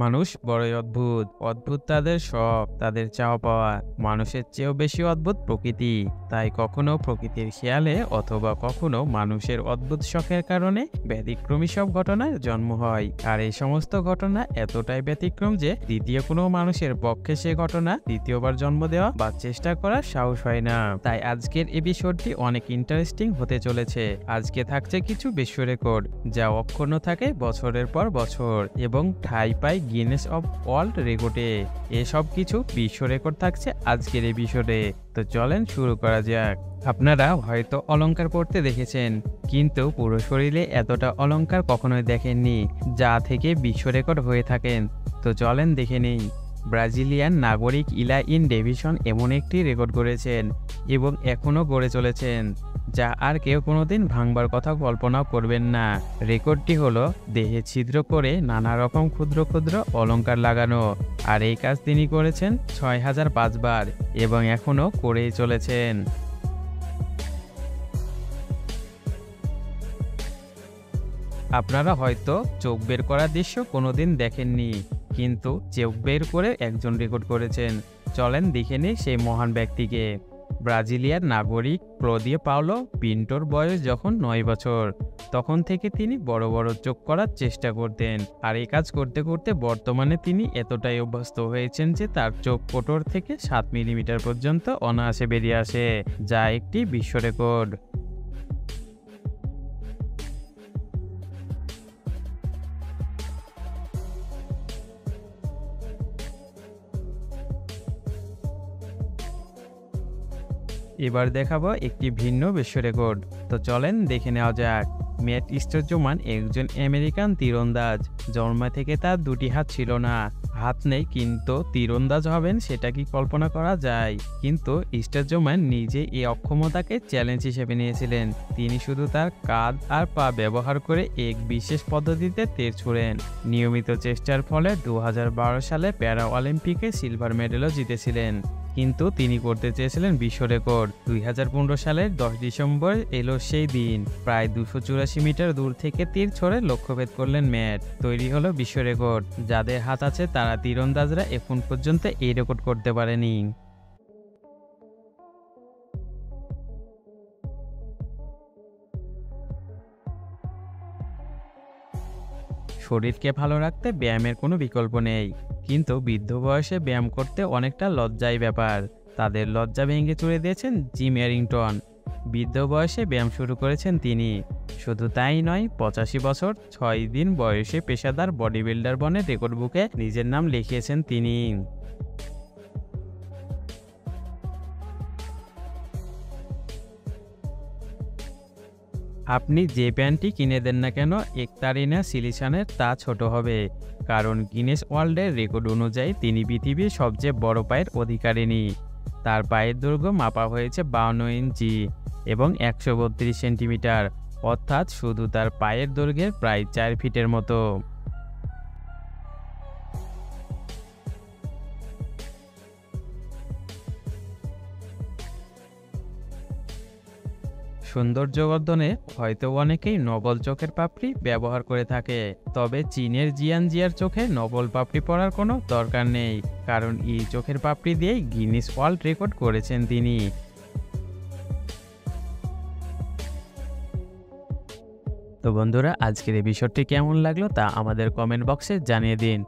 মানুষ বড়ই অদ্ভুত। অদ্ভুত তাদের শখ, তাদের চাওয়া পাওয়া। মানুষের চেয়েও বেশি অদ্ভুত প্রকৃতি। তাই কখনো প্রকৃতির খেয়ালে অথবা কখনো মানুষের অদ্ভুত শখের কারণে ব্যতিক্রমী সব ঘটনার জন্ম হয়। আর এই সমস্ত ঘটনা এতটাই ব্যতিক্রম যে দ্বিতীয় কোনো মানুষের পক্ষে সে ঘটনা দ্বিতীয়বার জন্ম দেওয়া বা চেষ্টা করার সাহস হয় না। তাই আজকের এপিসোডটি অনেক ইন্টারেস্টিং হতে চলেছে। আজকে থাকছে কিছু বিশ্ব রেকর্ড যা অক্ষুণ্ণ থাকে বছরের পর বছর এবং ঠাঁই পায় গিনেস অফ ওয়ার্ল্ড রেকর্ডে। এসব কিছু বিশ্ব রেকর্ড থাকছে আজকের এপিসোডে। তো চলেন শুরু করা যাক। আপনারা হয়তো অলংকার পরতে দেখেছেন, কিন্তু পুরো শরীরে এতটা অলংকার কখনোই দেখেননি যা থেকে বিশ্ব রেকর্ড হয়ে থাকেন। তো চলেন দেখে নেই। ব্রাজিলিয়ান নাগরিক ইলাইন ডেভিসন এমন একটি রেকর্ড করেছেন এবং এখনও গড়ে চলেছেন যা আর কেউ কোনোদিন ভাঙবার কথা কল্পনাও করবেন না। রেকর্ডটি হলো দেহে ছিদ্র করে নানা রকম ক্ষুদ্র ক্ষুদ্র অলংকার লাগানো। আর এই কাজ তিনি করেছেন 6005 বার এবং এখনও করেই চলেছেন। আপনারা হয়তো চোখ বের করার দৃশ্য কোনোদিন দেখেননি, কিন্তু চোখ বের করে একজন রেকর্ড করেছেন। চলেন দেখে নিই সেই মহান ব্যক্তিকে। ব্রাজিলিয়ার নাগরিক ক্লদিও পাওলো পিন্টোর বয়স যখন 9 বছর, তখন থেকে তিনি বড় বড় চোখ করার চেষ্টা করতেন। আর এই কাজ করতে করতে বর্তমানে তিনি এতটাই অভ্যস্ত হয়েছেন যে তার চোখ কোটর থেকে 7 মিলিমিটার পর্যন্ত অনায়াসে বেরিয়ে আসে, যা একটি বিশ্ব রেকর্ড। এবার দেখাবো একটি ভিন্ন বিশ্ব রেকর্ড। তো চলেন দেখে নেওয়া যাক। ম্যাট স্টোরজমান একজন আমেরিকান তীরন্দাজ। জন্ম থেকে তার দুটি হাত ছিল না। হাত নেই কিন্তু তীরন্দাজ হবেন সেটা কি কল্পনা করা যায়? কিন্তু স্টোরজমান নিজে এই অক্ষমতাকে চ্যালেঞ্জ হিসেবে নিয়েছিলেন। তিনি শুধু তার কাঁধ আর পা ব্যবহার করে এক বিশেষ পদ্ধতিতে তীর ছুঁড়েন। নিয়মিত চেষ্টার ফলে 2012 সালে প্যারা অলিম্পিকে সিলভার মেডেলও জিতেছিলেন। কিন্তু তিনি করতে চেয়েছিলেন বিশ্ব রেকর্ড। 2015 সালের 10 ডিসেম্বর এলো সেই দিন। প্রায় 284 মিটার দূর থেকে তীর ছড়ে লক্ষ্যভেদ করলেন ম্যাট। তৈরি হলো বিশ্ব রেকর্ড। যাদের হাত আছে তারা তীরন্দাজরা এখন পর্যন্ত এই রেকর্ড করতে পারেনি। শরীরকে ভালো রাখতে ব্যায়ামের কোনো বিকল্প নেই, কিন্তু বৃদ্ধ বয়সে ব্যায়াম করতে অনেকটা লজ্জাই ব্যাপার। তাদের লজ্জা ভেঙে চুরে দিয়েছেন জিম এরিংটন। বৃদ্ধ বয়সে ব্যায়াম শুরু করেছেন তিনি। শুধু তাই নয়, 85 বছর 6 দিন বয়সে পেশাদার বডি বিল্ডার বনে রেকর্ড বুকে নিজের নাম লিখিয়েছেন তিনি। আপনি যে প্যান্টটি কিনে দেন না কেন একতারিনা সিলিসানের তা ছোট হবে, কারণ গিনেস ওয়ার্ল্ডের রেকর্ড অনুযায়ী তিনি পৃথিবীর সবচেয়ে বড় পায়ের অধিকারিণী। তার পায়ের দৈর্ঘ্য মাপা হয়েছে 52 ইঞ্চি এবং 132 সেন্টিমিটার, অর্থাৎ শুধু তার পায়ের দৈর্ঘ্যের প্রায় 4 ফিটের মতো। সৌন্দর্যবর্ধনে হয়তো অনেকেই নবল চোখের পাপড়ি ব্যবহার করে থাকে, তবে চীনের জিয়ান জিয়ার চোখে নবল পাপড়ি পরার কোনো দরকার নেই, কারণ এই চোখের পাপড়ি দিয়েই গিনেস ওয়ার্ল্ড রেকর্ড করেছেন তিনি। তো বন্ধুরা, আজকের এই বিষয়টি কেমন লাগলো তা আমাদের কমেন্ট বক্সে জানিয়ে দিন।